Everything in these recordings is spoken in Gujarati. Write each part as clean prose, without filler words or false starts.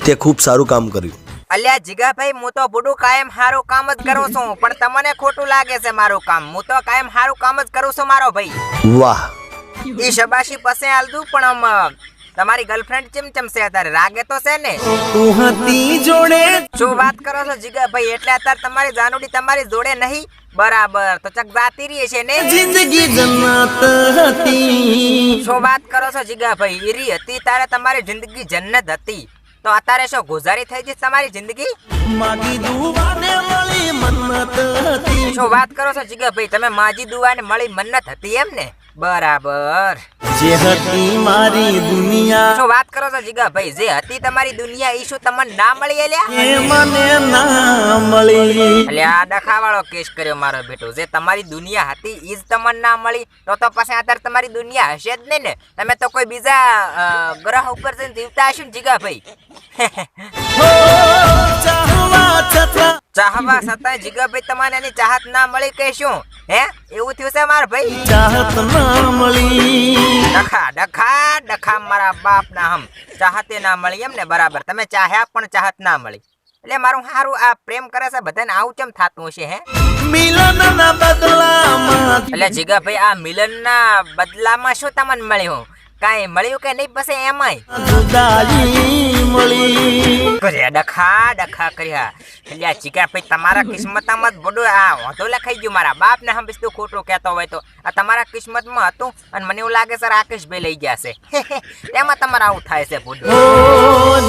તે ખૂબ સારું કામ કર્યું. અલ્યા જીગાભાઈ, હું તો બુડું કાયમ સારું કામ જ કરું છું, પણ તમને ખોટું લાગે છે મારું કામ. હું તો કાયમ સારું કામ જ કરું છું મારો ભાઈ. વાહ. ઈ શબાશી પાસે આલદું, પણ આમ તમારી ગર્લફ્રેન્ડ ચમચમ છે અત્યારે, રાગે તો છે ને? તું હતી જોડે. શું વાત કરો છો જીગાભાઈ? એટલે અત્યારે તમારી જાનુડી તમારી જોડે નહીં? બરાબર, તો ચક જાતી રહી છે ને? જિંદગી જન્નત હતી. શું વાત કરો છો જીગાભાઈ? ઈરી હતી તારે તમારી જિંદગી જન્નત હતી, તો અત્યારે શું ગુજારી થઈ ગઈ તમારી જિંદગી? માગી દુવાને મળી મન્નત હતી. શું વાત કરો છો જીગાભાઈ? તમે માજી દુવાને મળી મન્નત હતી એમ ને? બરાબર. જે હતી મારી દુનિયા. શું વાત કરો છો જીગાભાઈ? જે હતી તમારી દુનિયા ઈ શું તમને ના મળી એલ્યા? એ મને ના મળી. એટલે આ ડખાવાળો કેસ કર્યો મારો બેટો. જે તમારી દુનિયા હતી ઈ જ તમને ના મળી, તો પછી અત્યારે તમારી દુનિયા હશે જ નહીં ને? તમે તો કોઈ બીજા ગ્રહ ઉપર જઈને જીવતા હશો ને જીગાભાઈ? ચાહવા છતાં જીગાભાઈ તમને એની ચાહત ના મળી કે શું? હે, એવું થયું છે મારા ભાઈ? ચાહત ના મળી. ડખા ડખા ડખા મારા બાપ ના હમ. ચાહતે ના મળી એમ ને? બરાબર. તમે ચાહ્યા પણ ચાહત ના મળી. એટલે મારું હારું આ પ્રેમ કરે છે બધાને આવું કેમ થાતું હશે? હે, મિલનના બદલામાં. એટલે જીગાભાઈ, આ મિલનના બદલામાં શું તમને મળ્યું? કાંઈ મળ્યું કે નહીં? પછી એમાંય જુદાઈ મળી. કર્યા ડખા ડખા કર્યા. એટલે જીગાભાઈ, તમારા કિસ્મતમાં જ બધું આ વાંધો લખાઈ ગયું. મારા બાપ ને હંમેશ તું ખોટું કહેતો હોય તો આ તમારા કિસ્મતમાં હતું, અને મને એવું લાગે છે રાકેશભાઈ લઈ ગયા છે. એમાં તમારે આવું થાય છે બધું.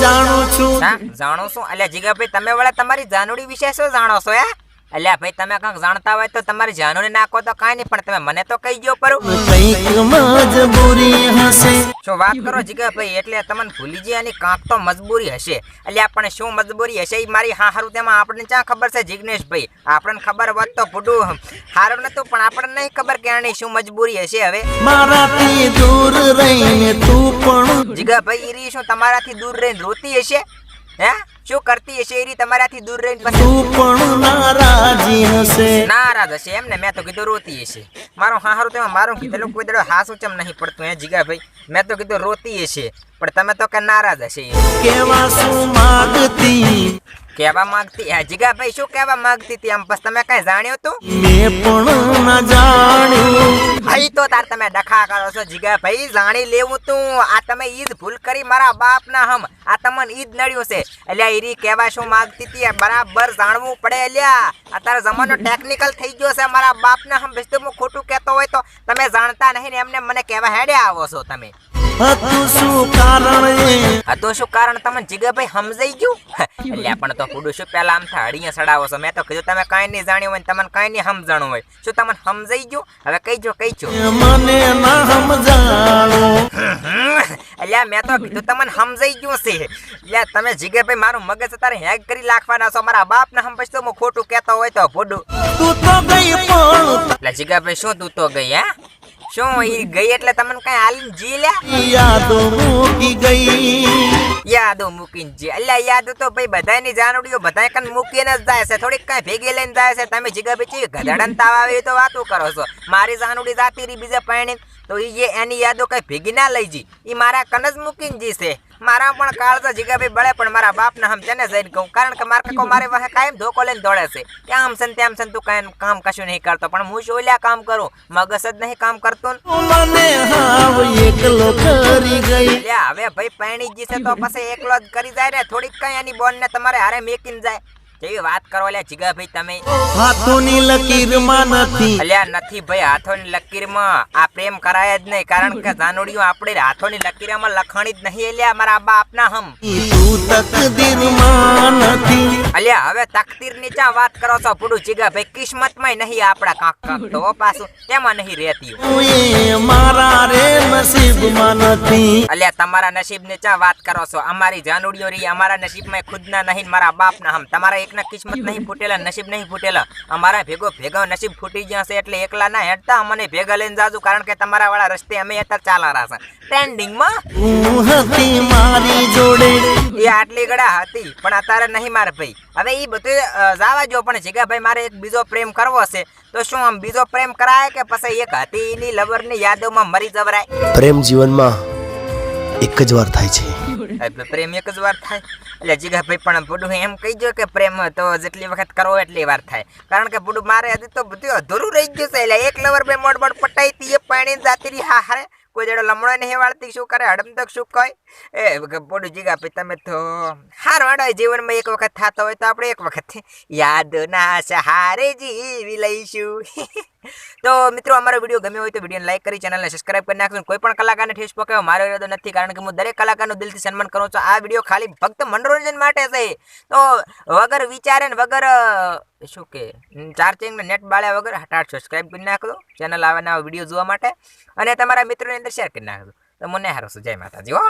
જાણું છું. હા, જાણો છું. એટલે જીગાભાઈ, તમે વળે તમારી જાનુડી વિશે શું જાણો છો? હે, અલ્યા ભાઈ, તમે કંઈક જાણતા હોય તો તમારી જાનુને નાખો તો કાંઈ નહીં, પણ તમે મને તો કહી ગયો પરું. કંઈક મજબૂરી હશે. શું વાત કરો જીગાભાઈ? એટલે તમને ભૂલી જાય અને કાંક તો મજબૂરી હશે. અલ્યા પણ શું મજબૂરી હશે એ મારી હારું તેમાં આપણને ક્યાં ખબર છે જિગ્નેશભાઈ? આપણને ખબર હોત તો બધું સારું નતું, પણ આપણને નહીં ખબર કે આની શું મજબૂરી હશે. હવે મારાથી દૂર રહીને તું પણ. જીગાભાઈ, ઈરી શું તમારાથી દૂર રહીને રોતી હશે? હે, શું કરતી હશે ઈરી તમારાથી દૂર રહીને? પછી તું પણ નારાજી હશે. નારાજ હશે એમ ને? મેં તો કીધું રોતી હશે. મારો હારું તેમાં મારું કીધેલું કોઈ દડો હાસું ચમ નહીં પડતું હે જીગાભાઈ? મેં તો કીધું રોતી હશે, પણ તમે તો કે નારાજ હશે. કેવા શું માગતી? કહેવા માંગતી? હા જીગાભાઈ, શું કહેવા માંગતી હતી? આમ બસ તમે કઈ જાણ્યું તું? મેં પણ ના જાણ્યું. ભાઈ, તો તાર તમે ડખા કરો છો જીગાભાઈ. જાણી લેવું તું. આ તમે ઈ જ ભૂલ કરી મારા બાપ ના હમ. આ તમને ઈ જ નડ્યું છે. એટલે ઈરી કહેવા શું માંગતી હતી બરાબર જાણવું પડે. અલ્યા અત્યારે જમાનો ટેકનિકલ થઈ ગયો છે મારા બાપ ના હમ. બેસ્તો હું ખોટું કહેતો હોય તો તમે જાણતા નહીં ને એમને મને કહેવા હેડે આવો છો તમે. હતું શું કારણ? હતું શું કારણ તમને જીગાભાઈ સમજાઈ ગયું? એટલે પણ તો કુડું શું પેલા આમ થાળીએ સડાવો છો? મેં તો કીધું તમે કાંઈ નહીં જાણ્યું હોય, તમને કાંઈ નહીં સમજાણું હોય. શું તમને સમજાઈ ગયું? હવે કહીજો કહીજો. મને ના સમજાણો. એટલે મેં તો કીધું તમને સમજાઈ ગયું છે. એટલે તમે જીગાભાઈ મારું મગજ અત્યારે હેક કરી નાખવાના છો. મારા બાપ ને હમ તો હું ખોટું કહેતો હોય તો ભોડું. તું તો ગઈ પણ. એટલે જીગાભાઈ, શું તું તો ગઈ? હે, શું ઈ ગઈ એટલે તમને કઈ હાલીને જી લ્યા? યાદો મૂકી ગઈ. યાદો મૂકીને જી? અલ્યા યાદો તો ભાઈ બધાની જાનુડીઓ બધા કન મૂકીને જ જાય છે, થોડીક કઈ ભેગી લઈને જાય છે. તમે જીગાભાઈ ગધડાને તાવ આવે તો વાતો કરો છો. મારી જાનુડી જાતી રહી બીજા પાણી, તો ઈ એની યાદો કઈ ભેગી ના લઈ જી. ઈ મારા કન જ મૂકીને જી છે. મારા પણ કાળ તો જીગાભાઈ બળે, પણ મારા બાપ ને હમ તેને જઈને કહું, કારણ કે મારા કાકો મારે વાહે કાયમ ધોકો લઈને દોડે છે કે આમ છે તેમ છે, તું કાંઈ કામ કશું નહીં કરતો. પણ હું શું ઓલ્યા કામ કરું? મગજ જ નહીં કામ કરતું. મને હાવ એકલો કરી ગઈ. હવે ભાઈ પાણી જી છે તો પછી એકલો જ કરી જાય ને, થોડીક કઈ એની બોન ને તમારે હારે મેકીને જાય. જેવી વાત કરો લ્યા જીગાભાઈ તમે. હાથોની લકીરમાં નથી. અલ્યા નથી ભાઈ, હાથોની લકીરમાં આ પ્રેમ કરાય જ નહીં, કારણ કે જાનુડીઓ આપણે હાથોની લકીરમાં લખાણી જ નહીં. અલ્યા મારા બાપ ના હમ. તું તકદીરમાં નથી. અલ્યા હવે તકદીર ની ચા વાત કરો છો પૂડું જીગાભાઈ? કિસ્મતમાં નહીં આપડા કાંક કાંક તો પાછું તેમાં નહીં રહેતી. એ મારા રે નસીબમાં નથી. અલ્યા તમારા નસીબ ની ચા વાત કરો છો? અમારી જાનુડીઓ રહી, અમારા નસીબમાં ખુદના નહીં, મારા બાપ ના હમ. તમારા એકના કિસ્મત નહીં ફૂટેલા, નસીબ નહીં ફૂટેલા. અમારા ભેગો નસીબ ફૂટી ગયા છે, એટલે એકલા ના હેડતા અમને ભેગા લઈને જાજુ, કારણ કે તમારા વાળા રસ્તે અમે અત્યારે ચાલા રહ્યા છે ટ્રેન્ડિંગમાં. હતી મારી જોડે. એ આટલી ગળા હતી, પણ અત્યારે નહીં મારે ભાઈ. હવે એ બધું જવા જો, પણ જીગાભાઈ મારે એક બીજો પ્રેમ કરવો છે, તો શું આમ બીજો પ્રેમ કરાય કે પછી એક હતી એની લવરની યાદોમાં મરી જવરાય? પ્રેમ જીવનમાં એક જ વાર થાય છે. પ્રેમ એક જ વાર થાય? એટલે જીગાભાઈ પણ પુડું એમ કહીજો કે પ્રેમ તો જેટલી વખત કરો એટલી વાર થાય, કારણ કે પુડું મારે હજી તો બધું અધૂરું રહી ગયું છે. એટલે એક લવર બે મોડ પટાઈ તી એ પાણી જાતી રહી. હા હારે કોઈ જડો લમણો નહીં વાળતી શું કરે હડમતક શું કહે એ પુડું જીગાભાઈ તમે તો હાર વાળો જીવનમાં એક વખત થતો હોય તો આપણે એક વખત યાદ ના સહારે જીવી લઈશું. તો મિત્રો અમારો વિડીયો ગમ્યો હોય તો વિડીયોને લાઈક કરી ચેનલને સબસ્ક્રાઇબ કરી નાખજો. કોઈ પણ કલાકારને ઠેસ પકડ્યો મારો ઇરાદો નથી, કારણ કે હું દરેક કલાકારનું દિલથી સન્માન કરું છું. આ વિડીયો ખાલી ફક્ત મનોરંજન માટે છે. તો વગર વિચારે ને વગર શું કે ચાર્જિંગ નેટ બાળ્યા વગર હટાટ સબસ્ક્રાઇબ કરી નાખજો ચેનલ આવે નવા વિડીયો જોવા માટે, અને તમારા મિત્રોની અંદર શેર કરી નાખજો. તો મને હારો જય માતાજી હો.